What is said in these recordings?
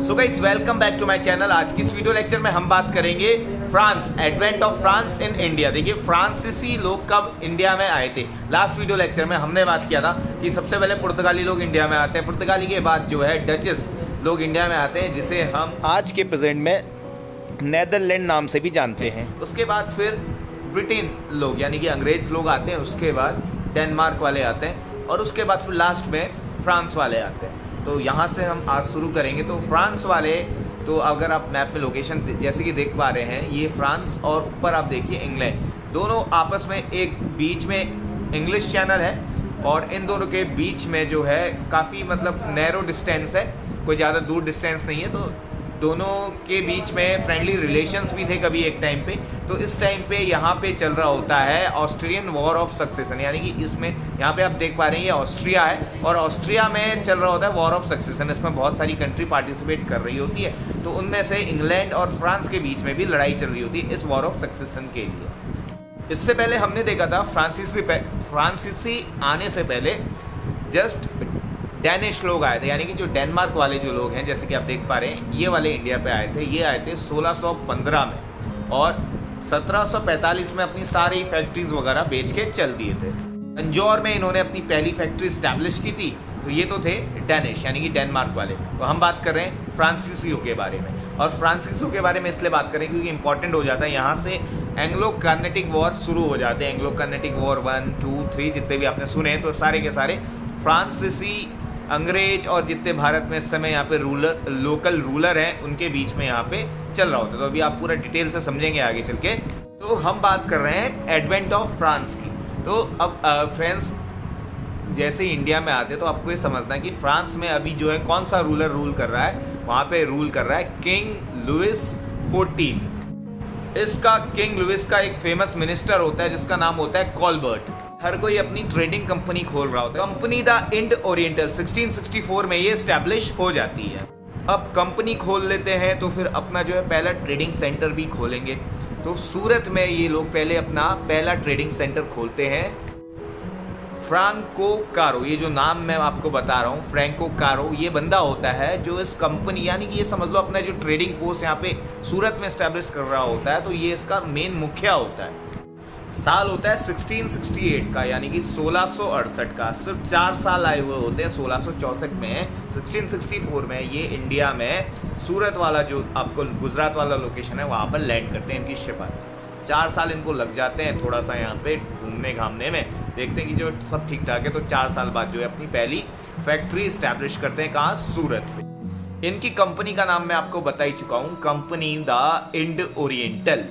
So guys, welcome back to my channel. आज की इस वीडियो लेक्चर में हम बात करेंगे France, advent of France in India. देखिए, फ्रांसीसी लोग कब इंडिया में आए थे। लास्ट वीडियो लेक्चर में हमने बात किया था कि सबसे पहले पुर्तगाली लोग इंडिया में आते हैं, पुर्तगाली के बाद जो है डचेस लोग इंडिया में आते हैं, जिसे हम आज के प्रेजेंट में नेदरलैंड नाम से भी जानते हैं। उसके बाद फिर ब्रिटेन लोग यानी कि अंग्रेज लोग आते हैं, उसके बाद डेनमार्क वाले आते हैं और उसके बाद फिर लास्ट में फ्रांस वाले आते हैं। तो यहाँ से हम आज शुरू करेंगे। तो फ्रांस वाले, तो अगर आप मैप में लोकेशन जैसे कि देख पा रहे हैं, ये फ्रांस और ऊपर आप देखिए इंग्लैंड, दोनों आपस में एक बीच में इंग्लिश चैनल है और इन दोनों के बीच में जो है काफ़ी मतलब नैरो डिस्टेंस है, कोई ज़्यादा दूर डिस्टेंस नहीं है। तो दोनों के बीच में फ्रेंडली रिलेशंस भी थे कभी एक टाइम पे। तो इस टाइम पे यहाँ पे चल रहा होता है ऑस्ट्रियन वॉर ऑफ सक्सेशन, यानी कि इसमें यहाँ पे आप देख पा रहे हैं ये ऑस्ट्रिया है और ऑस्ट्रिया में चल रहा होता है वॉर ऑफ सक्सेशन। इसमें बहुत सारी कंट्री पार्टिसिपेट कर रही होती है, तो उनमें से इंग्लैंड और फ्रांस के बीच में भी लड़ाई चल रही होती है इस वॉर ऑफ सक्सेशन के लिए। इससे पहले हमने देखा था फ्रांसीसी आने से पहले जस्ट डैनिश लोग आए थे, यानी कि जो डेनमार्क वाले जो लोग हैं, जैसे कि आप देख पा रहे हैं ये वाले इंडिया पे आए थे। ये आए थे 1615 में और 1745 में अपनी सारी फैक्ट्रीज वगैरह बेच के चल दिए थे। तंजौर में इन्होंने अपनी पहली फैक्ट्री स्टैब्लिश की थी। तो ये तो थे डैनिश यानी कि डेनमार्क वाले। तो हम बात कर रहे हैं फ्रांसीसियों के बारे में, और फ्रांसीसियों के बारे में इसलिए बात करें क्योंकि इंपॉर्टेंट हो जाता है। यहाँ से एंग्लो कार्नेटिक वॉर शुरू हो जाते हैं। एंग्लो कार्नेटिक वॉर 1, 2, 3 जितने भी आपने सुने, तो सारे के सारे फ्रांसीसी, अंग्रेज और जितने भारत में इस समय यहाँ पे लोकल रूलर हैं उनके बीच में यहाँ पे चल रहा होता है। तो अभी आप पूरा डिटेल से समझेंगे आगे चल के। तो हम बात कर रहे हैं एडवेंट ऑफ फ्रांस की। तो अब फ्रांस जैसे ही इंडिया में आते हैं तो आपको ये समझना है कि फ्रांस में अभी जो है कौन सा रूलर रूल कर रहा है। वहाँ पे रूल कर रहा है किंग लुइस 14। इसका किंग लुइस का एक फेमस मिनिस्टर होता है जिसका नाम होता है कॉलबर्ट। हर कोई अपनी ट्रेडिंग कंपनी खोल रहा होता है। कंपनी द इंड ओरिएंटल 1664 में ये स्टैब्लिश हो जाती है। अब कंपनी खोल लेते हैं तो फिर अपना जो है पहला ट्रेडिंग सेंटर भी खोलेंगे। तो सूरत में ये लोग पहले अपना पहला ट्रेडिंग सेंटर खोलते हैं। फ्रैंको कारो, ये जो नाम मैं आपको बता रहा हूँ, फ्रैंको कारो, ये बंदा होता है जो इस कंपनी यानी कि ये समझ लो अपना जो ट्रेडिंग पोस्ट यहाँ पे सूरत में स्टैब्लिश कर रहा होता है। तो ये इसका मेन मुखिया होता है। साल होता है 1668 का, यानी कि 1668 का। सिर्फ 4 साल आए हुए होते हैं। 1664 में 1664 में ये इंडिया में सूरत वाला जो आपको गुजरात वाला लोकेशन है वहाँ पर लैंड करते हैं। इनकी शिप आती है। 4 साल इनको लग जाते हैं थोड़ा सा यहाँ पे घूमने घामने में, देखते हैं कि जो सब ठीक ठाक है। तो 4 साल बाद जो है अपनी पहली फैक्ट्री स्टैब्लिश करते हैं। कहाँ? सूरत पे। इनकी कंपनी का नाम मैं आपको बता ही चुका हूँ, कंपनी द इंड ओरिएंटल।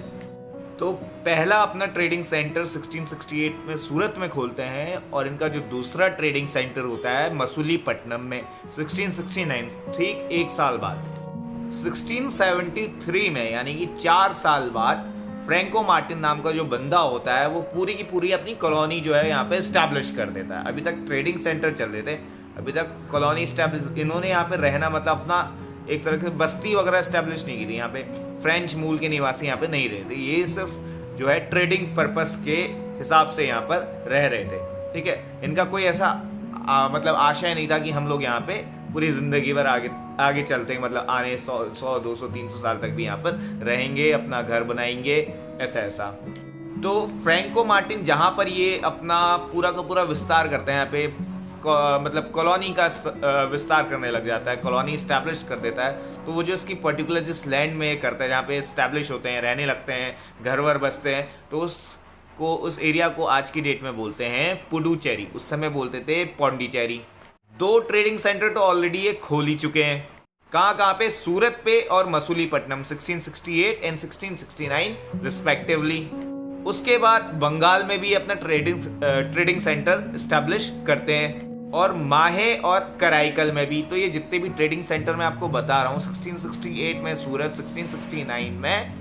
तो पहला अपना ट्रेडिंग सेंटर 1668 में सूरत में खोलते हैं और इनका जो दूसरा ट्रेडिंग सेंटर होता है मसूलीपट्टनम में 1669, ठीक 1 साल बाद। 1673 में यानी कि 4 साल बाद फ्रैंको मार्टिन नाम का जो बंदा होता है वो पूरी की पूरी अपनी कॉलोनी जो है यहाँ पे स्टैब्लिश कर देता है। अभी तक ट्रेडिंग सेंटर चल रहे थे, अभी तक कॉलोनी स्टैब्लिश, इन्होंने यहाँ पे रहना मतलब अपना एक तरह से बस्ती वगैरह स्टैब्लिश नहीं की थी। यहाँ पे फ्रेंच मूल के निवासी यहाँ पे नहीं रहते, ये सिर्फ जो है ट्रेडिंग पर्पस के हिसाब से यहाँ पर रह रहे थे। ठीक है, इनका कोई ऐसा मतलब आशय नहीं था कि हम लोग यहाँ पे पूरी जिंदगी भर आगे चलते हैं, मतलब आने 100, 200, 300 साल तक भी यहाँ पर रहेंगे, अपना घर बनाएंगे, ऐसा। तो फ्रैंको मार्टिन जहाँ पर ये अपना पूरा का पूरा विस्तार करते हैं, यहाँ पे मतलब कॉलोनी का विस्तार करने लग जाता है, कॉलोनी स्टैब्लिश कर देता है। तो वो जो इसकी पर्टिकुलर जिस लैंड में करता है जहाँ पे स्टैब्लिश होते हैं, रहने लगते हैं, घर वर बसते हैं, तो उस एरिया को आज की डेट में बोलते हैं पुडुचेरी। उस समय बोलते थे पौंडीचेरी। 2 ट्रेडिंग सेंटर तो ऑलरेडी ये खोल ही चुके हैं। कहाँ पे? सूरत पे और मसूलीपट्टनम 1668 एंड 1669 रिस्पेक्टिवली। उसके बाद बंगाल में भी अपना ट्रेडिंग सेंटर स्टैब्लिश करते हैं और माहे और कराईकल में भी। तो ये जितने भी ट्रेडिंग सेंटर मैं आपको बता रहा हूँ, 1668 में सूरत, 1669 में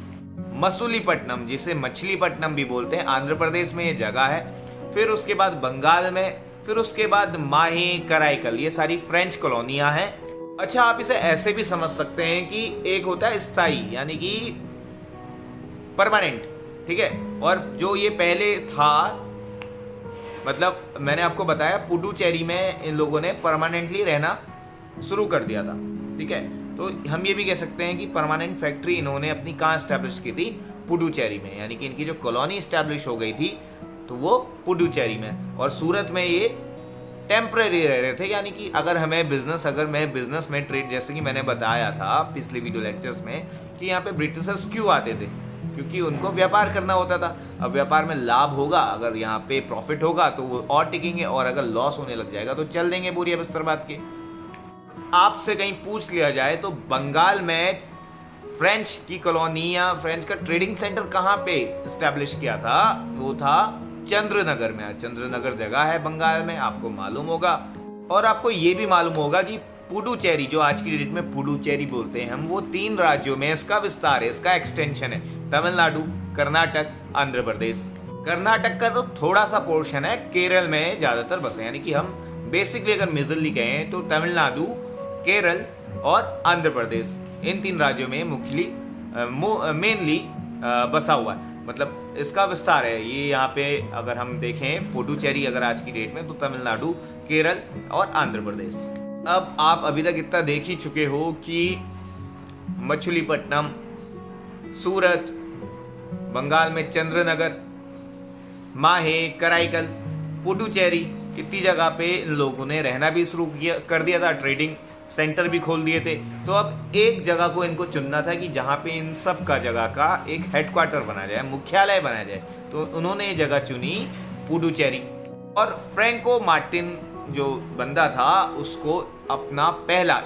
मसूलीपट्टनम, जिसे मछलीपट्टनम भी बोलते हैं, आंध्र प्रदेश में ये जगह है। फिर उसके बाद बंगाल में, फिर उसके बाद माहे, कराईकल, ये सारी फ्रेंच कॉलोनियां हैं। अच्छा, आप इसे ऐसे भी समझ सकते हैं कि एक होता है स्थायी यानी कि परमानेंट, ठीक है, और जो ये पहले था, मतलब मैंने आपको बताया पुडुचेरी में इन लोगों ने परमानेंटली रहना शुरू कर दिया था। ठीक है, तो हम ये भी कह सकते हैं कि परमानेंट फैक्ट्री इन्होंने अपनी कहाँ इस्टेब्लिश की थी, पुडुचेरी में, यानी कि इनकी जो कॉलोनी इस्टेब्लिश हो गई थी तो वो पुडुचेरी में। और सूरत में ये टेम्परेरी रह रहे थे, यानी कि अगर मैं बिजनेस में ट्रेड, जैसे कि मैंने बताया था पिछले वीडियो लेक्चर्स में कि यहाँ पे ब्रिटिशर्स क्यों आते थे, क्योंकि उनको व्यापार करना होता था। अब व्यापार में लाभ होगा, अगर यहाँ पे प्रॉफिट होगा तो वो और टिकेंगे, और अगर लॉस होने लग जाएगा तो चल देंगे बोरिया बिस्तर बात के। आपसे कहीं पूछ लिया जाए तो बंगाल में फ्रेंच की कॉलोनी या फ्रेंच का ट्रेडिंग सेंटर कहाँ पे इस्टेब्लिश किया था, वो था चंद्रनगर में। चंद्रनगर जगह है बंगाल में, आपको मालूम होगा। और आपको ये भी मालूम होगा कि पुडुचेरी, जो आज की डेट में पुडुचेरी बोलते हैं हम, वो 3 राज्यों में इसका विस्तार है, इसका एक्सटेंशन है। तमिलनाडु, कर्नाटक, आंध्र प्रदेश। कर्नाटक का तो थोड़ा सा पोर्शन है, केरल में ज्यादातर बसे, यानी कि हम बेसिकली अगर मेजरली कहें तो तमिलनाडु, केरल और आंध्र प्रदेश, इन 3 राज्यों में मेनली बसा हुआ है, मतलब इसका विस्तार है। ये यहाँ पे अगर हम देखें पुडुचेरी अगर आज की डेट में, तो तमिलनाडु, केरल और आंध्र प्रदेश। अब आप अभी तक इतना देख ही चुके हो कि मछलीपट्टनम, सूरत, बंगाल में चंद्रनगर, माहे, कराईकल, पुडुचेरी, इतनी जगह पे इन लोगों ने रहना भी शुरू कर दिया था, ट्रेडिंग सेंटर भी खोल दिए थे। तो अब एक जगह को इनको चुनना था कि जहाँ पे इन सब का जगह का एक हेडक्वार्टर बना जाए, मुख्यालय बनाया जाए। तो उन्होंने ये जगह चुनी पुडुचेरी। और फ्रैंको मार्टिन जो बंदा था उसको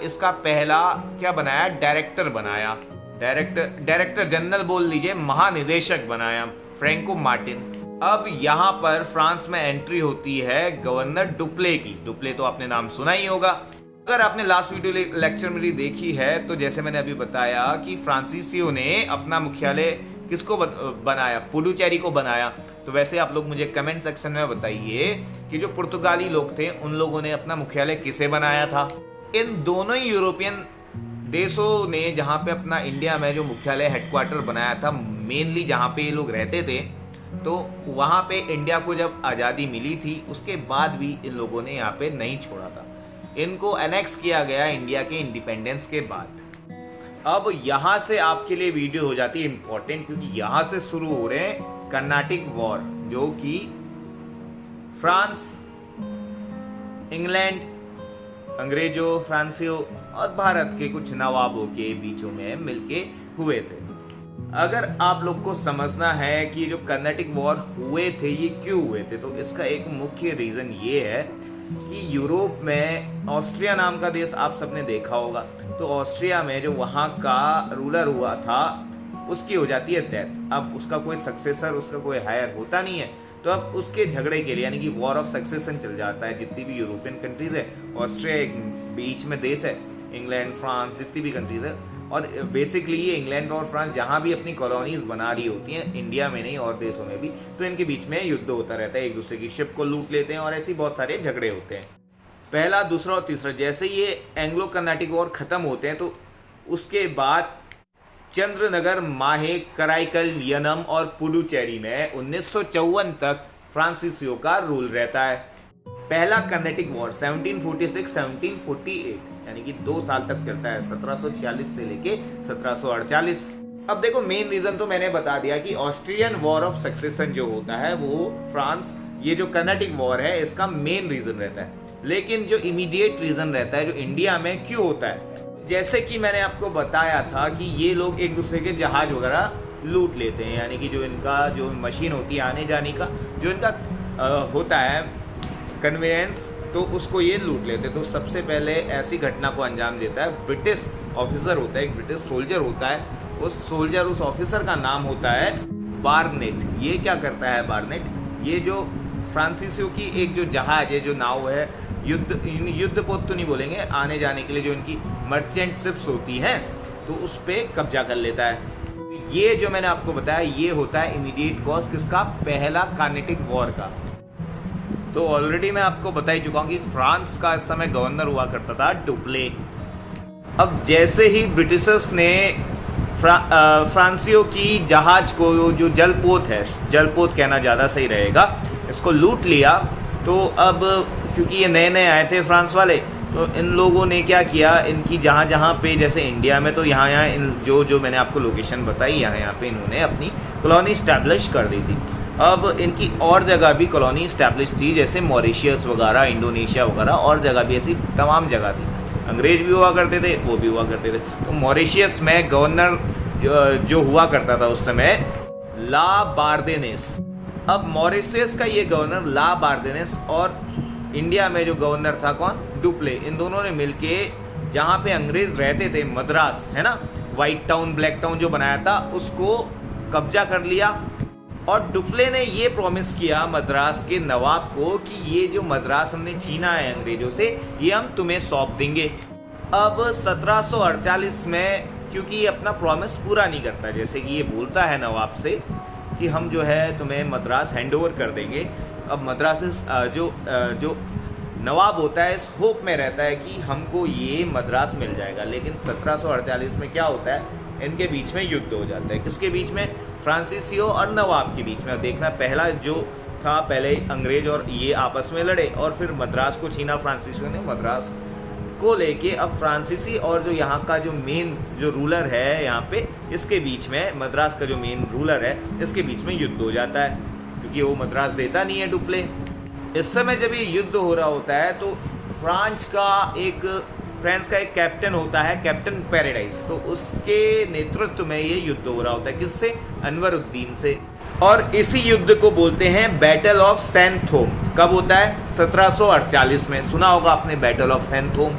इसका पहला क्या बनाया, डायरेक्टर बनाया, डायरेक्टर जनरल बोल लीजिए, महानिदेशक बनाया फ्रैंको मार्टिन। अब यहाँ पर फ्रांस में एंट्री होती है गवर्नर डुप्ले की। डुप्ले तो आपने नाम सुना ही होगा। अगर आपने लास्ट वीडियो लेक्चर मेरी देखी है तो जैसे मैंने अभी बताया कि फ्रांसीसियों ने अपना मुख्यालय किसको बनाया, पुडुचेरी को बनाया। तो वैसे आप लोग मुझे कमेंट सेक्शन में बताइए कि जो पुर्तगाली लोग थे उन लोगों ने अपना मुख्यालय किसे बनाया था। इन दोनों ही यूरोपियन देशों ने जहाँ पे अपना इंडिया में जो मुख्यालय हेडक्वार्टर बनाया था, मेनली जहाँ पे ये लोग रहते थे, तो वहाँ पे इंडिया को जब आज़ादी मिली थी उसके बाद भी इन लोगों ने यहाँ पे नहीं छोड़ा था। इनको एनेक्स किया गया इंडिया के इंडिपेंडेंस के बाद। अब यहाँ से आपके लिए वीडियो हो जाती है इंपॉर्टेंट, क्योंकि यहाँ से शुरू हो रहे हैं कर्नाटिक वॉर, जो कि फ्रांस, इंग्लैंड, अंग्रेजों, फ्रांसियों और भारत के कुछ नवाबों के बीचों में मिलके हुए थे। अगर आप लोग को समझना है कि जो कर्नाटिक वॉर हुए थे ये क्यों हुए थे, तो इसका एक मुख्य रीजन ये है कि यूरोप में ऑस्ट्रिया नाम का देश आप सबने देखा होगा। तो ऑस्ट्रिया में जो वहाँ का रूलर हुआ था उसकी हो जाती है डेथ। अब उसका कोई सक्सेसर, उसका कोई हायर होता नहीं है। तो अब उसके झगड़े के लिए, यानी कि वॉर ऑफ सक्सेशन चल जाता है। जितनी भी यूरोपियन कंट्रीज है, ऑस्ट्रिया एक बीच में देश है, इंग्लैंड, फ्रांस, जितनी भी कंट्रीज है, और बेसिकली ये इंग्लैंड और फ्रांस जहाँ भी अपनी कॉलोनीज बना रही होती हैं, इंडिया में नहीं और देशों में भी, तो इनके बीच में युद्ध होता रहता है, एक दूसरे की शिप को लूट लेते हैं और ऐसी बहुत सारे झगड़े होते हैं। पहला, दूसरा और तीसरा, जैसे ये एंग्लो कर्नाटिक वॉर खत्म होते हैं तो उसके बाद चंद्रनगर, माहे, कराईकल, यनम और पुडुचेरी में 1954 तक फ्रांसीसियों का रूल रहता है। पहला कर्नाटिक वॉर 1746-1748, यानी कि 2 साल तक चलता है, 1746 से लेके 1748। अब देखो, मेन रीजन तो मैंने बता दिया कि ऑस्ट्रियन वॉर ऑफ सक्सेशन जो होता है वो फ्रांस, ये जो कर्नाटिक वॉर है इसका मेन रीजन रहता है। लेकिन जो इमीडिएट रीजन रहता है, जो इंडिया में क्यों होता है, जैसे कि मैंने आपको बताया था कि ये लोग एक दूसरे के जहाज वगैरह लूट लेते हैं, यानी कि जो इनका जो मशीन होती है आने जाने का, जो इनका होता है कन्वेंस, तो उसको ये लूट लेते। तो सबसे पहले ऐसी घटना को अंजाम देता है ब्रिटिश ऑफिसर होता है, एक ब्रिटिश सोल्जर होता है। उस ऑफिसर का नाम होता है बार्नेट। ये क्या करता है बार्नेट, ये जो फ्रांसीसियों की एक जो जहाज है, जो नाव है, युद्ध पोत तो नहीं बोलेंगे, आने जाने के लिए जो इनकी मर्चेंट शिप्स होती हैं, तो उस पर कब्जा कर लेता है। ये जो मैंने आपको बताया ये होता है इमीडिएट कॉज किसका, पहला कर्नाटिक वॉर का। तो ऑलरेडी मैं आपको बता ही चुका हूं कि फ्रांस का इस समय गवर्नर हुआ करता था डुप्ले। अब जैसे ही ब्रिटिशर्स ने फ्रांसियों की जहाज को, जो जलपोत है, जलपोत कहना ज़्यादा सही रहेगा, इसको लूट लिया, तो अब क्योंकि ये नए नए आए थे फ्रांस वाले, तो इन लोगों ने क्या किया, इनकी जहाँ जहाँ पे, जैसे इंडिया में तो यहाँ यहाँ इन जो मैंने आपको लोकेशन बताई, यहाँ पे इन्होंने अपनी कॉलोनी इस्टेब्लिश कर दी थी। अब इनकी और जगह भी कॉलोनी इस्टेब्लिश थी, जैसे मॉरिशियस वगैरह, इंडोनेशिया वगैरह, और जगह भी ऐसी तमाम जगह थी। अंग्रेज भी हुआ करते थे, वो भी हुआ करते थे। तो मॉरिशियस में गवर्नर जो हुआ करता था उस समय, ला बार्देनेस। अब मॉरिशियस का ये गवर्नर ला बार्देनेस और इंडिया में जो गवर्नर था कौन, डुप्ले, इन दोनों ने मिलके जहाँ पे अंग्रेज रहते थे, मद्रास है ना, व्हाइट टाउन ब्लैक टाउन जो बनाया था, उसको कब्जा कर लिया। और डुप्ले ने ये प्रॉमिस किया मद्रास के नवाब को कि ये जो मद्रास हमने छीना है अंग्रेजों से, ये हम तुम्हें सौंप देंगे। अब 1748 में, क्योंकि ये अपना प्रॉमिस पूरा नहीं करता, जैसे कि ये बोलता है नवाब से कि हम जो है तुम्हें मद्रास हैंडओवर कर देंगे। अब मद्रास जो नवाब होता है इस होप में रहता है कि हमको ये मद्रास मिल जाएगा, लेकिन 1748 में क्या होता है, इनके बीच में युद्ध हो जाता है। किसके बीच में, फ्रांसीसियो और नवाब के बीच में। देखना, पहला जो था, पहले अंग्रेज और ये आपस में लड़े और फिर मद्रास को छीना फ्रांसीसियो ने। मद्रास को लेके अब फ्रांसीसी और जो यहाँ का जो मेन जो रूलर है यहाँ पे, इसके बीच में, मद्रास का जो मेन रूलर है, इसके बीच में युद्ध हो जाता है, क्योंकि वो मद्रास देता नहीं है डुप्ले। इस समय जब ये युद्ध हो रहा होता है तो फ्रांस का एक कैप्टन होता है, कैप्टन पैराडाइज, तो उसके नेतृत्व में ये युद्ध हो रहा होता है। किससे, अनवरुद्दीन से। और इसी युद्ध को बोलते हैं बैटल ऑफ सैंथोम। कब होता है, 1748 में। सुना होगा आपने बैटल ऑफ सैंथोम।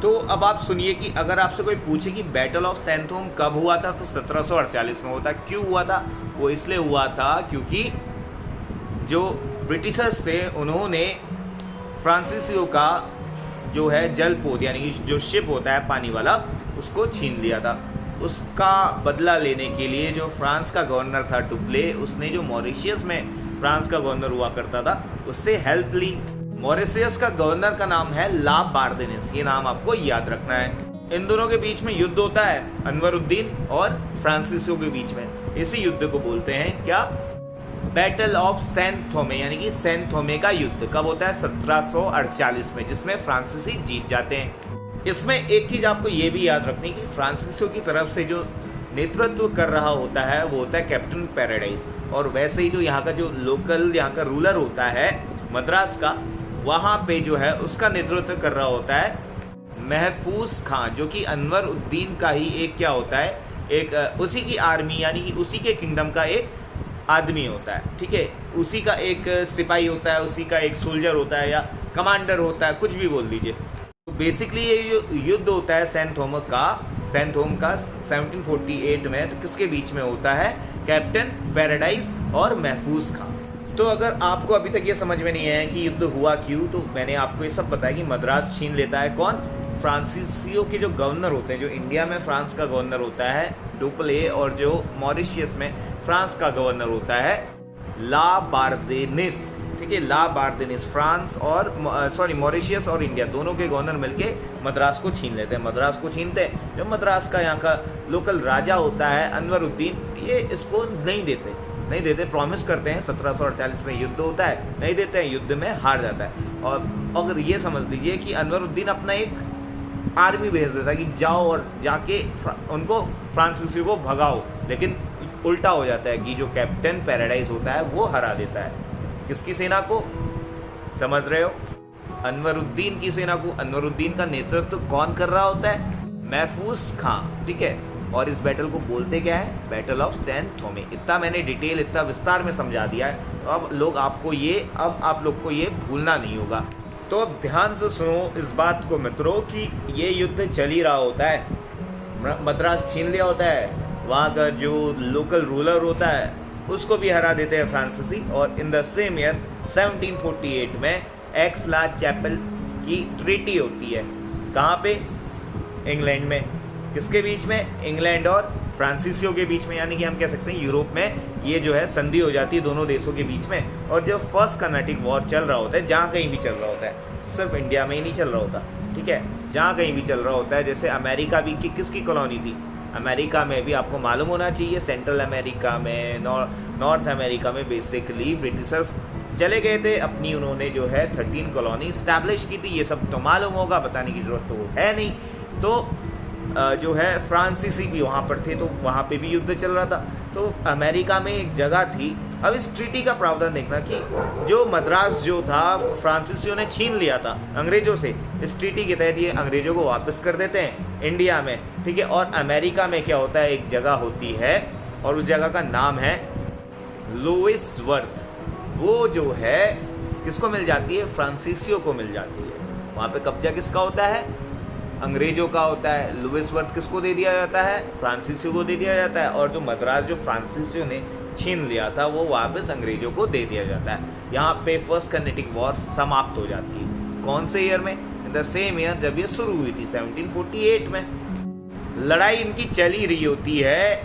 तो अब आप सुनिए कि अगर आपसे कोई पूछे कि बैटल ऑफ सैंथोम कब हुआ था, तो 1748 में होता। क्यों हुआ था, वो इसलिए हुआ था क्योंकि जो ब्रिटिशर्स थे उन्होंने फ्रांसीसियों का जो है जलपोत, यानी कि जो शिप होता है पानी वाला, उसको छीन लिया था। उसका बदला लेने के लिए जो फ्रांस का गवर्नर था डुप्ले, उसने जो मॉरिशियस में फ्रांस का गवर्नर हुआ करता था उससे हेल्प ली। मॉरिशियस का गवर्नर का नाम है ला बार्देनेस, ये नाम आपको याद रखना है। इन दोनों के बीच में युद्ध होता है, अनवरुद्दीन और फ्रांसीसियो के बीच में। इसी युद्ध को बोलते हैं क्या, बैटल ऑफ सेंट थोमे, यानी कि सेंट थोमे का युद्ध। कब होता है, 1748 में, जिसमें फ्रांसीसी जीत जाते हैं। इसमें एक चीज आपको ये भी याद रखनी कि फ्रांसीसियों की तरफ से जो नेतृत्व कर रहा होता है वो होता है कैप्टन पैराडाइज, और वैसे ही जो यहाँ का जो लोकल यहाँ का रूलर होता है मद्रास का, वहाँ पे जो है उसका नेतृत्व कर रहा होता है महफूज खान, जो कि अनवरुद्दीन का ही एक क्या होता है, एक उसी की आर्मी, यानी कि उसी के किंगडम का एक आदमी होता है। ठीक है, उसी का एक सिपाही होता है, उसी का एक सोल्जर होता है या कमांडर होता है, कुछ भी बोल दीजिए। तो बेसिकली ये युद्ध होता है सैंट थोम का 1748 में। तो किसके बीच में होता है, कैप्टन पैराडाइज और महफूज खान। तो अगर आपको अभी तक ये समझ में नहीं है कि युद्ध हुआ क्यों, तो मैंने आपको ये सब बताया कि मद्रास छीन लेता है कौन, फ्रांसीसियों के जो गवर्नर होते हैं, जो इंडिया में फ्रांस का गवर्नर होता है डुप्ले, और जो मॉरिशियस में फ्रांस का गवर्नर होता है ला बार्देनेस। ठीक है, ला बार्देनेस, फ्रांस और मॉरिशियस और इंडिया दोनों के गवर्नर मिलके मद्रास को छीन लेते हैं। मद्रास को छीनते हैं, जो मद्रास का यहाँ का लोकल राजा होता है अनवरुद्दीन, ये इसको नहीं देते, प्रॉमिस करते हैं। 1748 में युद्ध होता है, नहीं देते हैं, युद्ध में हार जाता है। और अगर ये समझ लीजिए कि अनवरुद्दीन अपना एक आर्मी भेज देता है कि जाओ और जाके उनको फ्रांसीसियों को भगाओ, लेकिन उल्टा हो जाता है कि जो कैप्टन पैराडाइज होता है वो हरा देता है किसकी सेना को, समझ रहे हो, अनवरुद्दीन की सेना को। अनवरुद्दीन का नेतृत्व कौन कर रहा होता है, महफूज खान। ठीक है, और इस बैटल को बोलते क्या है, बैटल ऑफ सैंट थोमे। इतना मैंने डिटेल, इतना विस्तार में समझा दिया है, तो अब आप लोग को ये भूलना नहीं होगा। तो अब ध्यान से सुनो इस बात को मित्रों कि ये युद्ध चल ही रहा होता है, मद्रास छीन लिया होता है, वहाँ का जो लोकल रूलर होता है उसको भी हरा देते हैं फ्रांसीसी। और इन द सेम ईयर 1748 में एक्स-ला चैपल की ट्रीटी होती है। कहाँ पे, इंग्लैंड में। किसके बीच में, इंग्लैंड और फ्रांसीसियों के बीच में, यानी कि हम कह सकते हैं यूरोप में ये जो है संधि हो जाती है दोनों देशों के बीच में। और जो फर्स्ट कर्नाटिक वॉर चल रहा होता है, जहाँ कहीं भी चल रहा होता है, सिर्फ इंडिया में ही नहीं चल रहा होता, ठीक है, जहाँ कहीं भी चल रहा होता है। जैसे अमेरिका भी किसकी कॉलोनी थी, अमेरिका में भी आपको मालूम होना चाहिए, सेंट्रल अमेरिका में, नॉर्थ अमेरिका में बेसिकली ब्रिटिशर्स चले गए थे। अपनी उन्होंने जो है 13 कॉलोनी स्टैब्लिश की थी। ये सब तो मालूम होगा, बताने की जरूरत तो है नहीं। तो जो है फ्रांसीसी भी वहाँ पर थे, तो वहाँ पे भी युद्ध चल रहा था। तो अमेरिका में एक जगह थी। अब इस ट्रीटी का प्रावधान देखना कि जो मद्रास जो था फ्रांसीसियों ने छीन लिया था अंग्रेजों से। इस ट्रीटी के तहत ये अंग्रेजों को वापस कर देते हैं इंडिया में, ठीक है। और अमेरिका में क्या होता है, एक जगह होती है और उस जगह का नाम है लुइसवर्थ। वो जो है किसको मिल जाती है, फ्रांसीसियों को मिल जाती है। वहाँ पे कब्जा किसका होता है, अंग्रेजों का होता है। लुइसवर्थ किसको दे दिया जाता है, फ्रांसीसियों को दे दिया जाता है। और जो मद्रास जो फ्रांसीसियों ने छीन लिया था वो वापस अंग्रेजों को दे दिया जाता है। यहाँ पे फर्स्ट कर्नेटिक वॉर समाप्त हो जाती है। कौन से ईयर में, इन द सेम ईयर जब ये शुरू हुई थी 1748 में। लड़ाई इनकी चली रही होती है,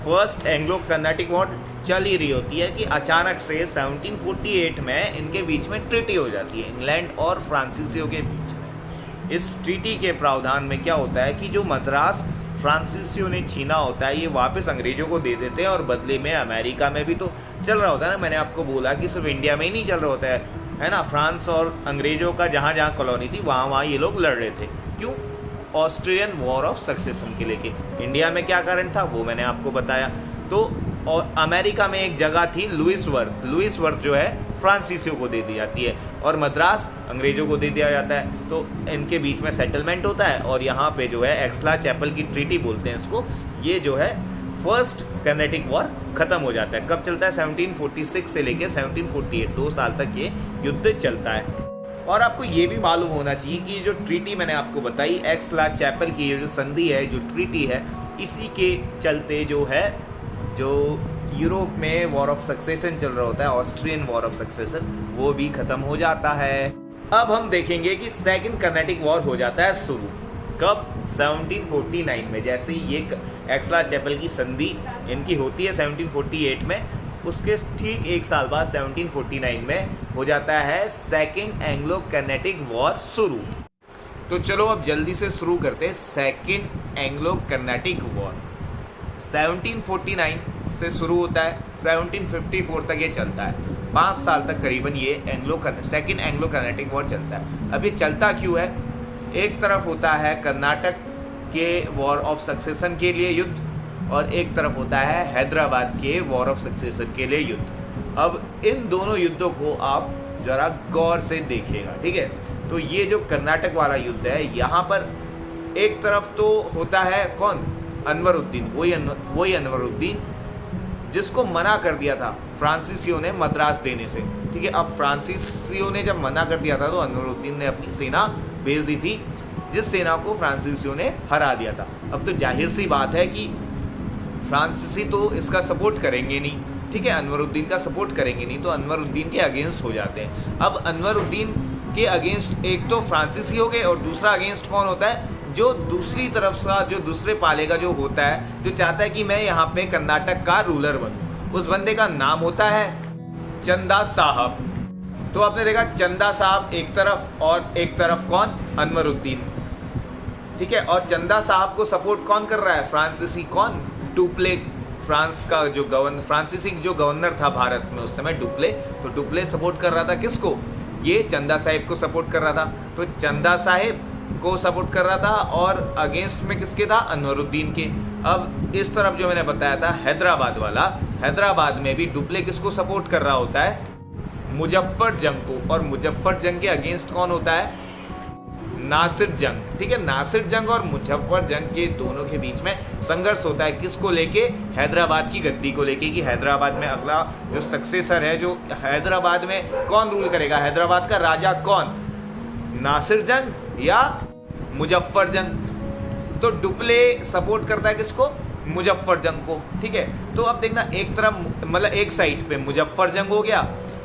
फर्स्ट एंग्लो कर्नाटिक वॉर चली रही होती है कि अचानक से 1748 में इनके बीच में ट्रीटी हो जाती है, इंग्लैंड और फ्रांसीसियों के बीच में। इस ट्रीटी के प्रावधान में क्या होता है कि जो मद्रास फ्रांसीसियों ने छीना होता है ये वापस अंग्रेजों को दे देते हैं। और बदले में अमेरिका में भी तो चल रहा होता है ना, मैंने आपको बोला कि सिर्फ इंडिया में ही नहीं चल रहा होता है ना। फ्रांस और अंग्रेजों का जहाँ जहाँ कॉलोनी थी वहाँ ये लोग लड़ रहे थे। क्यों, ऑस्ट्रियन वॉर ऑफ सक्सेशन के लेके। इंडिया में क्या कारण था वो मैंने आपको बताया। तो और अमेरिका में एक जगह थी लुइसवर्थ। लुइसवर्थ जो है फ्रांसीसियों को दे दी जाती है और मद्रास अंग्रेजों को दे दिया जाता है। तो इनके बीच में सेटलमेंट होता है और यहाँ पे जो है एक्सला चैपल की ट्रीटी बोलते हैं इसको। ये जो है फर्स्ट कर्नेटिक वॉर खत्म हो जाता है। कब चलता है, 1746 से लेके 1748, 2 साल तक ये युद्ध चलता है। और आपको ये भी मालूम होना चाहिए कि जो ट्रीटी मैंने आपको बताई एक्सला चैपल की, ये जो संधि है, जो ट्रीटी है, इसी के चलते जो है जो यूरोप में वॉर ऑफ सक्सेशन चल रहा होता है, ऑस्ट्रियन वॉर ऑफ सक्सेशन, वो भी खत्म हो जाता है। अब हम देखेंगे कि सेकंड कर्नेटिक वॉर हो जाता है शुरू। कब, 1749 में। जैसे ही ये एक्सला चैपल की संधि इनकी होती है 1748 में, उसके ठीक 1 साल बाद 1749 में हो जाता है सेकंड एंग्लो कर्नेटिक वॉर शुरू। तो चलो अब जल्दी से शुरू करते हैं सेकंड एंग्लो कर्नेटिक वॉर। 1749 से शुरू होता है, 1754 तक ये चलता है। 5 साल तक करीबन ये सेकंड एंग्लो कर्नाटिक वॉर चलता है। अब ये चलता क्यों है, एक तरफ होता है कर्नाटक के वॉर ऑफ सक्सेशन के लिए युद्ध और एक तरफ होता है हैदराबाद के वॉर ऑफ सक्सेशन के लिए युद्ध। अब इन दोनों युद्धों को आप जरा गौर से देखिएगा, ठीक है। तो ये जो कर्नाटक वाला युद्ध है, यहाँ पर एक तरफ तो होता है कौन, अनवरुद्दीन, वही अनवरुद्दीन जिसको मना कर दिया था फ्रांसीसियों ने मद्रास देने से, ठीक है। अब फ्रांसीसियों ने जब मना कर दिया था तो अनवरुद्दीन ने अपनी सेना भेज दी थी, जिस सेना को फ्रांसीसियों ने हरा दिया था। अब तो जाहिर सी बात है कि फ्रांसीसी तो इसका सपोर्ट करेंगे नहीं, ठीक है, अनवरुद्दीन का सपोर्ट करेंगे नहीं, तो अनवरुद्दीन के अगेंस्ट हो जाते हैं। अब अनवरुद्दीन के अगेंस्ट एक तो फ्रांसीसी हो गए और दूसरा अगेंस्ट कौन होता है, जो दूसरी तरफ का, जो दूसरे पाले का जो होता है, जो चाहता है कि मैं यहाँ पे कर्नाटक का रूलर बनूं। उस बंदे का नाम होता है चंदा साहब। तो आपने देखा चंदा साहब एक तरफ और एक तरफ कौन, अनवरुद्दीन, ठीक है। और चंदा साहब को सपोर्ट कौन कर रहा है, फ्रांसीसी, कौन, डुप्ले, फ्रांस का जो फ्रांसीसी जो गवर्नर था भारत में उस समय, डुप्ले। तो डुप्ले सपोर्ट कर रहा था किसको, ये चंदा साहिब को सपोर्ट कर रहा था। तो चंदा साहिब को सपोर्ट कर रहा था और अगेंस्ट में किसके था, अनवरुद्दीन के। अब इस तरफ जो मैंने बताया था हैदराबाद वाला, हैदराबाद में भी डुप्ले किसको सपोर्ट कर रहा होता है, मुजफ्फर जंग को। और मुजफ्फर जंग के अगेंस्ट कौन होता है, नासिर जंग, ठीक है। नासिर जंग और मुजफ्फर जंग के दोनों के बीच में संघर्ष होता है, किसको लेके, हैदराबाद की गद्दी को लेके, कि हैदराबाद में अगला जो सक्सेसर है, जो हैदराबाद में कौन रूल करेगा, हैदराबाद का राजा कौन, नासिर जंग या मुजफ्फर जंग। तो डुप्ले सपोर्ट करता है किसको, मुजफ्फर जंग को, ठीक है। तो अब देखना एक तरफ मतलब एक साइड पे मुजफ्फर जंग हो गया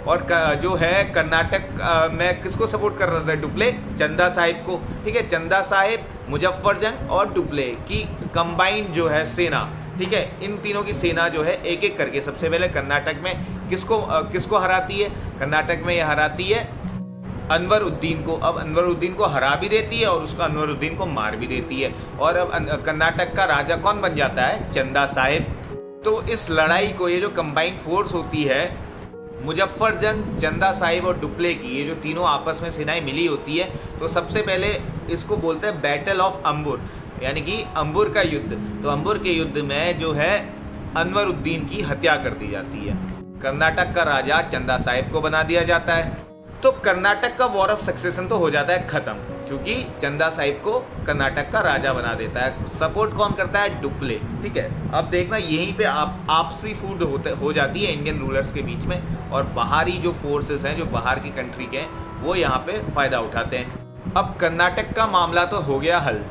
और जो है कर्नाटक में किसको सपोर्ट कर रहा था, डुप्ले, चंदा साहिब को, ठीक है। चंदा साहिब, मुजफ्फर जंग और डुप्ले की कंबाइंड जो है सेना, ठीक है। इन तीनों की सेना जो है एक एक करके सबसे पहले कर्नाटक में किसको हराती है, कर्नाटक में ये हराती है अनवरुद्दीन को। अब अनवरुद्दीन को हरा भी देती है और उसको अनवरुद्दीन को मार भी देती है। और अब कर्नाटक का राजा कौन बन जाता है, चंदा साहिब। तो इस लड़ाई को, ये जो कंबाइंड फोर्स होती है मुजफ्फर जंग, चंदा साहिब और डुप्ले की, ये जो तीनों आपस में सेनाएं मिली होती है, तो सबसे पहले इसको बोलते हैं बैटल ऑफ अंबुर, यानी कि अंबुर का युद्ध। तो अंबुर के युद्ध में जो है अनवरुद्दीन की हत्या कर दी जाती है। कर्नाटक का राजा चंदा साहिब को बना दिया जाता है। तो कर्नाटक का वॉर ऑफ सक्सेशन तो हो जाता है खत्म, क्योंकि चंदा साहिब को कर्नाटक का राजा बना देता है। सपोर्ट कौन करता है? डुप्ले। ठीक है, अब देखना यहीं पे आपसी फूट हो जाती है इंडियन रूलर्स के बीच में, और बाहरी जो फोर्सेस हैं, जो बाहर की कंट्री के हैं, वो यहाँ पे फायदा उठाते हैं। अब कर्नाटक का मामला तो हो गया हल।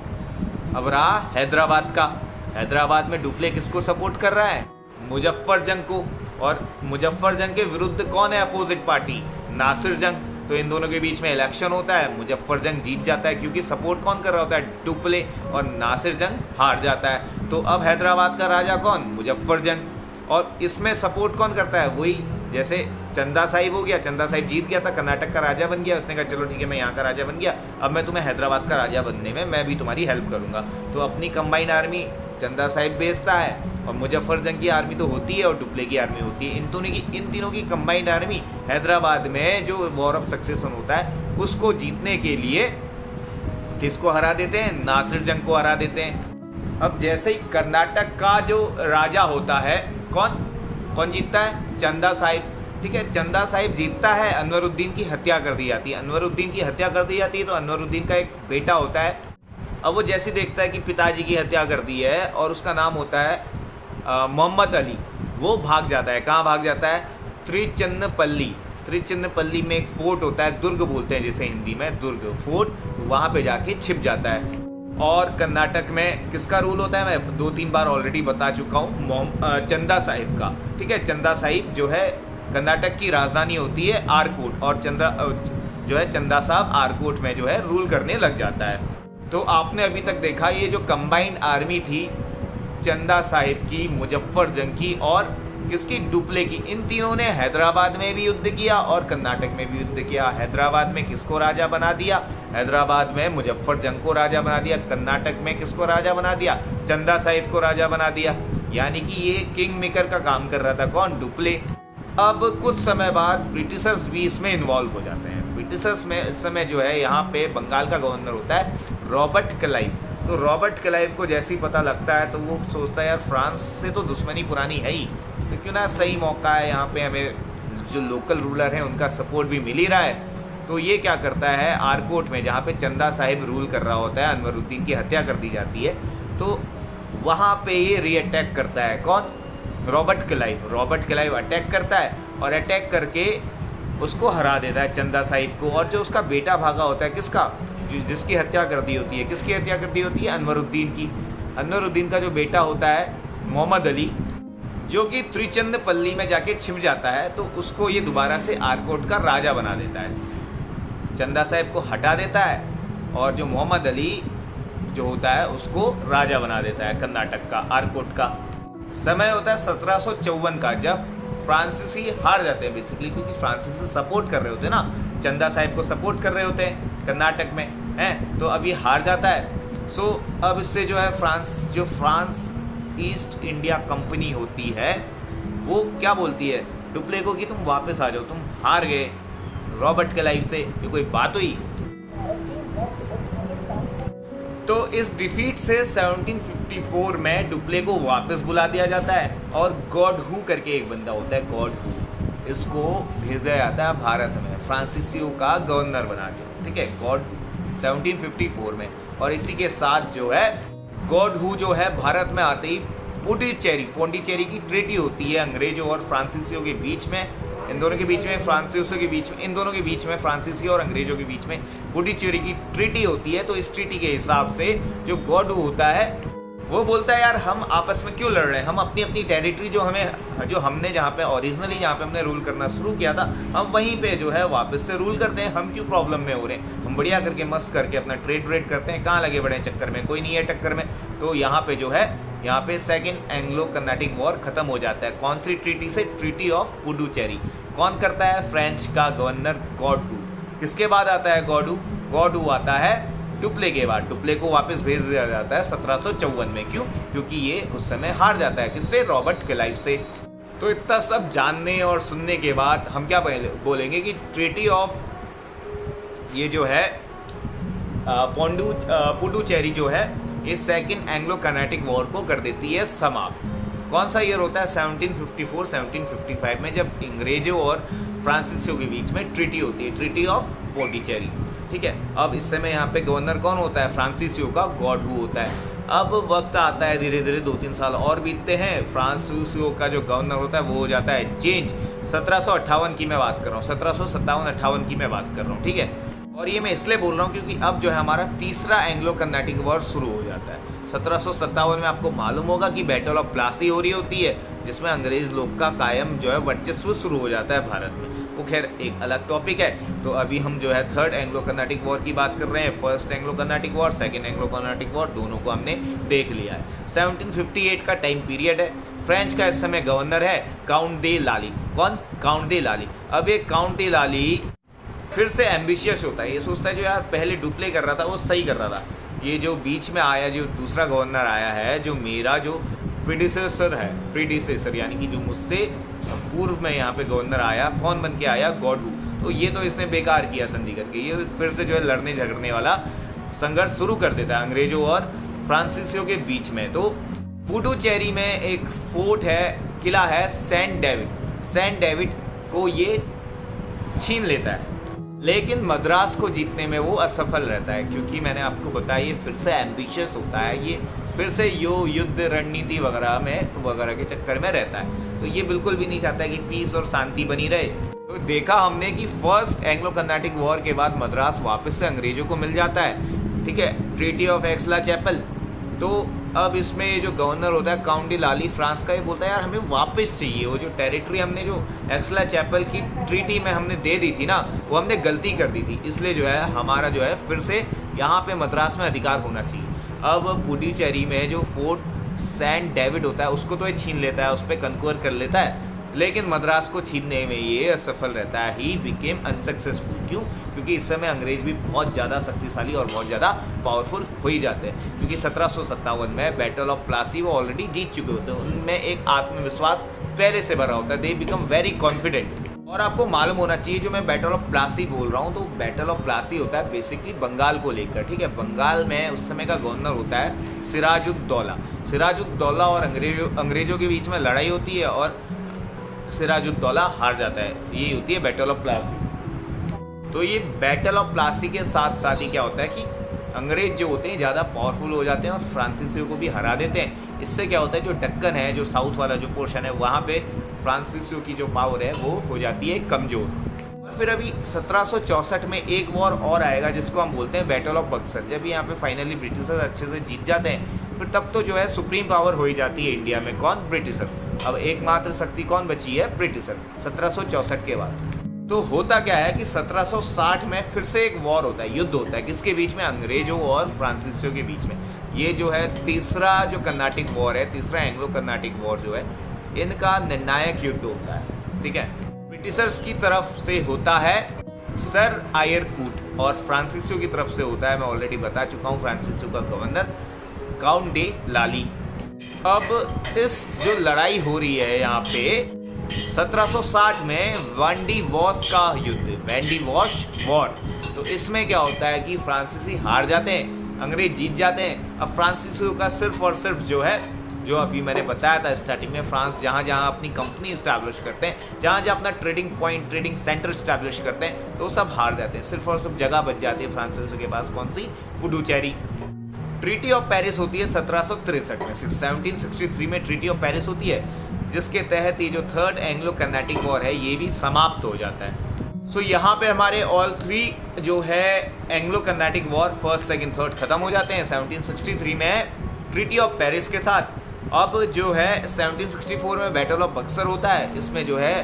अब रहा हैदराबाद का। हैदराबाद में डुप्ले किसको सपोर्ट कर रहा है? मुजफ्फर जंग को। और मुजफ्फर जंग के विरुद्ध कौन है अपोजिट पार्टी? नासिर जंग। तो इन दोनों के बीच में इलेक्शन होता है, मुजफ्फर जंग जीत जाता है, क्योंकि सपोर्ट कौन कर रहा होता है? डुप्ले। और नासिर जंग हार जाता है। तो अब हैदराबाद का राजा कौन? मुजफ्फर जंग। और इसमें सपोर्ट कौन करता है? वही जैसे चंदा साहिब हो गया, चंदा साहिब जीत गया था, कर्नाटक का राजा बन गया, उसने कहा चलो ठीक है मैं यहाँ का राजा बन गया, अब मैं तुम्हें हैदराबाद का राजा बनने में मैं भी तुम्हारी हेल्प करूँगा। तो अपनी कंबाइंड आर्मी चंदा साहिब भेजता है, और मुजफ्फर जंग की आर्मी तो होती है और डुप्ले की आर्मी होती है। इन तीनों की कंबाइंड आर्मी हैदराबाद में जो वॉर ऑफ सक्सेशन होता है उसको जीतने के लिए किसको हरा देते हैं? नासिर जंग को हरा देते हैं। अब जैसे ही कर्नाटक का जो राजा होता है, कौन जीतता है? चंदा साहिब। ठीक है, चंदा साहिब जीतता है, अनवरुद्दीन की हत्या कर दी जाती है। अनवरुद्दीन की हत्या कर दी जाती है, तो अनवरुद्दीन का एक बेटा होता है। अब वो जैसे देखता है कि पिताजी की हत्या कर दी है, और उसका नाम होता है मोहम्मद अली, वो भाग जाता है। कहाँ भाग जाता है? त्रिचन्नपल्ली। त्रिचन्नपल्ली में एक फोर्ट होता है, दुर्ग बोलते हैं जिसे हिंदी में, दुर्ग फोर्ट, वहाँ पे जाके छिप जाता है। और कर्नाटक में किसका रूल होता है? मैं 2-3 बार ऑलरेडी बता चुका हूँ, चंदा साहिब का। ठीक है, चंदा साहिब जो है कर्नाटक की राजधानी होती है आरकोट, और चंदा साहब आरकोट में जो है रूल करने लग जाता है। तो आपने अभी तक देखा ये जो कंबाइंड आर्मी थी चंदा साहिब की, मुजफ्फर जंग की और किसकी? डुप्ले की। इन तीनों ने हैदराबाद में भी युद्ध किया और कर्नाटक में भी युद्ध किया। हैदराबाद में किसको राजा बना दिया? हैदराबाद में मुजफ्फर जंग को राजा बना दिया। कर्नाटक में किसको राजा बना दिया? चंदा साहिब को राजा बना दिया। यानी कि ये किंग मेकर का काम कर रहा था कौन? डुप्ले। अब कुछ समय बाद ब्रिटिशर्स भी इसमें इन्वॉल्व हो जाते हैं। ब्रिटिशर्स में इस समय जो है यहाँ पे बंगाल का गवर्नर होता है रॉबर्ट क्लाइव। तो रॉबर्ट क्लाइव को जैसे ही पता लगता है तो वो सोचता है यार फ्रांस से तो दुश्मनी पुरानी है ही, तो क्यों ना सही मौका है, यहाँ पे हमें जो लोकल रूलर हैं उनका सपोर्ट भी मिल ही रहा है। तो ये क्या करता है, आरकोट में जहाँ पे चंदा साहिब रूल कर रहा होता है, अनवरुद्दीन की हत्या कर दी जाती है, तो वहाँ पे ये रीअटैक करता है। कौन? Robert Clive. Robert Clive attack करता है और अटैक करके उसको हरा देता है चंदा साहिब को। और जो उसका बेटा भागा होता है, किसका? जिसकी हत्या कर दी होती है। किसकी हत्या कर दी होती है? अनवरुद्दीन की। अनवरुद्दीन का जो बेटा होता है मोहम्मद अली, जो कि त्रिचन्नपल्ली में जाके छिप जाता है, तो उसको ये दोबारा से आरकोट का राजा बना देता है। चंदा साहिब को हटा देता है और जो मोहम्मद अली जो होता है उसको राजा बना देता है कर्नाटक का, आरकोट का। समय होता है 1754 का, जब फ्रांसीसी हार जाते हैं बेसिकली, क्योंकि फ्रांसीसी सपोर्ट कर रहे होते हैं ना, चंदा साहिब को सपोर्ट कर रहे होते हैं कर्नाटक में हैं, तो अब ये हार जाता है। सो अब इससे जो है फ्रांस ईस्ट इंडिया कंपनी होती है, वो क्या बोलती है डुप्ले को कि तुम वापस आ जाओ, तुम हार गए रॉबर्ट क्लाइव से, ये कोई बात हुई? तो इस डिफीट से 1754 में डुप्ले को वापस बुला दिया जाता है और गॉड हू करके एक बंदा होता है, गॉड हू, इसको भेज दिया जाता है भारत में फ्रांसीसियों का गवर्नर बना के। ठीक है, गॉड हू 1754 में। और इसी के साथ जो है गॉड हू जो है भारत में आते ही पौंडीचेरी की ट्रीटी होती है अंग्रेजों और फ्रांसीसियों के बीच में। इन दोनों के बीच में फ्रांसीसी और अंग्रेजों के बीच में पुडुचेरी की ट्रीटी होती है। तो इस ट्रीटी के हिसाब से जो गॉड हू होता है वो बोलता है यार हम आपस में क्यों लड़ रहे हैं, हम अपनी अपनी टेरिटरी जो हमने जहाँ पे ओरिजिनली जहाँ पे हमने रूल करना शुरू किया था, हम वहीं पे जो है वापस से रूल करते हैं, हम क्यों प्रॉब्लम में हो रहे हैं, हम बढ़िया करके मस्त करके अपना ट्रेड करते हैं, कहाँ लगे बड़े चक्कर में, कोई नहीं है टक्कर में। तो यहाँ पे जो है यहाँ पे सेकेंड एंग्लो कर्नाटिक वॉर खत्म हो जाता है। कौन सी ट्रीटी से? Treaty of Puducherry. कौन करता है? फ्रेंच का गवर्नर गॉड हू। किसके बाद आता है गॉड हू? गॉड हू आता है डुप्ले के बाद। डुप्ले को वापस भेज दिया जाता है 1754 में। क्यों? क्योंकि ये उस समय हार जाता है, किससे? रॉबर्ट क्लाइव से। तो इतना सब जानने और सुनने के बाद हम क्या बोलेंगे कि ट्रीटी ऑफ ये जो है पुडुचेरी जो है ये सेकंड एंग्लो कर्नाटिक वॉर को कर देती है समाप्त। कौन सा ईयर होता है? 1754 1755 में, जब अंग्रेजों और फ्रांसीसियों के बीच में ट्रीटी होती है, ट्रीटी ऑफ पुडुचेरी। ठीक है, अब इस समय यहाँ पे गवर्नर कौन होता है? फ्रांसीसियों का गॉडहू होता है। अब वक्त आता है, धीरे धीरे 2-3 साल और बीतते हैं, फ्रांसीसियों का जो गवर्नर होता है वो हो जाता है चेंज। 1758 की मैं बात कर रहा हूँ, 1757-58 की मैं बात कर रहा हूँ। ठीक है, और ये मैं इसलिए बोल रहा हूँ क्योंकि अब जो है हमारा तीसरा एंग्लो कर्नाटिक वॉर शुरू हो जाता है। 1757 में आपको मालूम होगा कि बैटल ऑफ प्लासी हो रही होती है, जिसमें अंग्रेज लोग का कायम जो है वर्चस्व शुरू हो जाता है भारत में। वो खैर एक अलग टॉपिक है। तो अभी हम जो है थर्ड एंग्लो कर्नाटिक वॉर की बात कर रहे हैं। First Anglo Carnatic war, second Anglo Carnatic war, दोनों को हमने देख लिया है। 1758 का टाइम पीरियड है। फ्रेंच का इस समय गवर्नर है काउंट दे लाली। कौन? काउंट दे लाली। अब ये काउंट दे लाली फिर से एम्बिशियस होता है, ये सोचता है जो यार पहले डुप्ले कर रहा था वो सही कर रहा था। ये जो बीच में आया, जो दूसरा गवर्नर आया है, जो मेरा जो प्रीडिसेसर यानी कि जो मुझसे पूर्व में यहाँ पे गवर्नर आया, कौन बन के आया? गॉडहू। तो ये तो इसने बेकार किया संधि करके, ये फिर से जो है लड़ने झगड़ने वाला संघर्ष शुरू कर देता है अंग्रेजों और फ्रांसीसियों के बीच में। तो पुडुचेरी में एक फोर्ट है, किला है सेंट डेविड। सेंट डेविड को ये छीन लेता है, लेकिन मद्रास को जीतने में वो असफल रहता है, क्योंकि मैंने आपको बताया ये फिर से एम्बिशियस होता है, ये फिर से युद्ध रणनीति वगैरह के चक्कर में रहता है। तो ये बिल्कुल भी नहीं चाहता है कि पीस और शांति बनी रहे। तो देखा हमने कि फर्स्ट एंग्लो कर्नाटिक वॉर के बाद मद्रास वापस से अंग्रेजों को मिल जाता है। ठीक है, ट्रीटी ऑफ एक्सला चैपल। तो अब इसमें ये जो गवर्नर होता है काउंट डी लाली फ्रांस का, ये बोलता है यार हमें वापस चाहिए वो जो टेरिटरी हमने जो एक्सला चैपल की ट्रीटी में हमने दे दी थी ना, वो हमने गलती कर दी थी, इसलिए जो है हमारा जो है फिर से यहाँ पे मद्रास में अधिकार होना चाहिए। अब पुडुचेरी में जो फोर्ट सेंट डेविड होता है उसको तो ये छीन लेता है, उस पर कंक्वर कर लेता है, लेकिन मद्रास को छीनने में ये असफल रहता है। He became unsuccessful. क्यों? क्योंकि इस समय अंग्रेज भी बहुत ज़्यादा शक्तिशाली और बहुत ज़्यादा पावरफुल हो ही जाते हैं, क्योंकि 1757 में बैटल ऑफ प्लासी वो ऑलरेडी जीत चुके होते हैं, उनमें एक आत्मविश्वास पहले से भरा होता है, दे बिकम वेरी कॉन्फिडेंट। और आपको मालूम होना चाहिए जो मैं बैटल ऑफ प्लासी बोल रहा हूँ, तो बैटल ऑफ प्लासी होता है बेसिकली बंगाल को लेकर। ठीक है, बंगाल में उस समय का गवर्नर होता है सिराजुद्दौला। सिराजुद्दौला और अंग्रेजों के बीच में लड़ाई होती है और सिराजुद्दौला हार जाता है। ये होती है बैटल ऑफ प्लासी। तो ये बैटल ऑफ प्लासी के साथ साथ ही क्या होता है कि अंग्रेज जो होते हैं ज़्यादा पावरफुल हो जाते हैं और फ्रांसीसियों को भी हरा देते हैं। इससे क्या होता है जो दक्कन है, जो साउथ वाला जो पोर्शन है, वहाँ पे फ्रांसीसियों की जो पावर है वो हो जाती है कमज़ोर। और फिर अभी 1764 में एक वॉर और आएगा जिसको हम बोलते हैं बैटल ऑफ बक्सर। जब यहाँ पे फाइनली ब्रिटिशर्स अच्छे से जीत जाते हैं, फिर तब तो जो है सुप्रीम पावर हो ही जाती है इंडिया में। कौन? ब्रिटिशर। अब एकमात्र शक्ति कौन बची है? ब्रिटिशर। 1764 के बाद तो होता क्या है कि 1760 में फिर से एक वॉर होता है, युद्ध होता है, किसके बीच में? अंग्रेजों और फ्रांसीसियों के बीच में। ये जो है तीसरा जो कर्नाटिक वॉर है, तीसरा एंग्लो कर्नाटिक वॉर जो है, इनका निर्णायक युद्ध होता है। ठीक है, ब्रिटिशर्स की तरफ से होता है सर आयरकूट और फ्रांसीसियों की तरफ से होता है, मैं ऑलरेडी बता चुका हूँ, फ्रांसीसियों का गवर्नर काउंट डे लाली। अब इस जो लड़ाई हो रही है यहाँ पे 1760 में वेंडी वॉश का युद्ध, वेंडी वॉश वॉर। तो इसमें क्या होता है कि फ्रांसीसी हार जाते हैं, अंग्रेज जीत जाते हैं। अब फ्रांसीसियों का सिर्फ और सिर्फ जो है, जो अभी मैंने बताया था स्टार्टिंग में, फ्रांस जहाँ जहाँ अपनी कंपनी इस्टेब्लिश करते हैं, जहाँ जहाँ अपना trading point, trading centre establish करते हैं, तो सब हार जाते हैं। सिर्फ और सिर्फ जगह बच जाती है फ्रांसीसियों के पास, कौन सी? पुडुचेरी। ट्रीटी ऑफ पेरिस होती है 1763 में। 1763 में ट्रीटी ऑफ पेरिस होती है, जिसके तहत ये जो थर्ड एंग्लो कर्नाटिक वॉर है ये भी समाप्त हो जाता है। सो यहाँ पे हमारे ऑल थ्री जो है Anglo Carnatic war first, second, third खत्म हो जाते हैं 1763 में ट्रीटी ऑफ पेरिस के साथ। अब जो है 1764 में बैटल ऑफ बक्सर होता है। इसमें जो है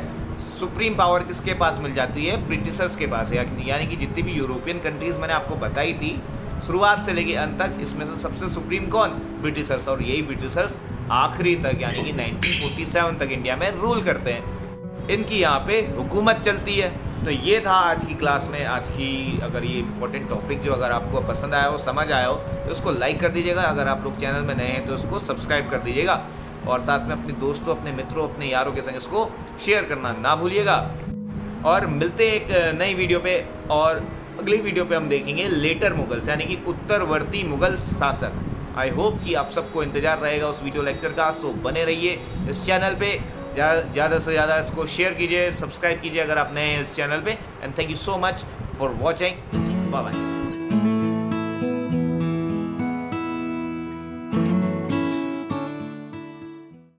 सुप्रीम पावर किसके पास मिल जाती है? ब्रिटिशर्स के पास, यानी कि जितनी भी यूरोपियन कंट्रीज मैंने आपको बताई थी शुरुआत से लेके अंत तक, इसमें से सबसे सुप्रीम कौन? ब्रिटिशर्स। और यही ब्रिटिशर्स आखिरी तक यानी कि 1947 तक इंडिया में रूल करते हैं, इनकी यहाँ पे हुकूमत चलती है। तो ये था आज की क्लास में, आज की अगर ये इंपॉर्टेंट टॉपिक जो अगर आपको पसंद आया हो, समझ आया हो, तो उसको लाइक कर दीजिएगा। अगर आप लोग चैनल में नए हैं तो उसको सब्सक्राइब कर दीजिएगा। और साथ में अपने दोस्तों, अपने मित्रों, अपने यारों के संग इसको शेयर करना ना भूलिएगा। और मिलते हैं एक नई वीडियो पे, और अगली वीडियो पे हम देखेंगे लेटर मुगल्स यानी कि उत्तरवर्ती मुगल शासक। आई होप कि आप सबको इंतजार रहेगा उस वीडियो लेक्चर का, सो बने रहिए इस चैनल पे, ज़्यादा से ज़्यादा इसको शेयर कीजिए, सब्सक्राइब कीजिए अगर आप नए हैं इस चैनल पे। And thank you so much for watching, bye bye.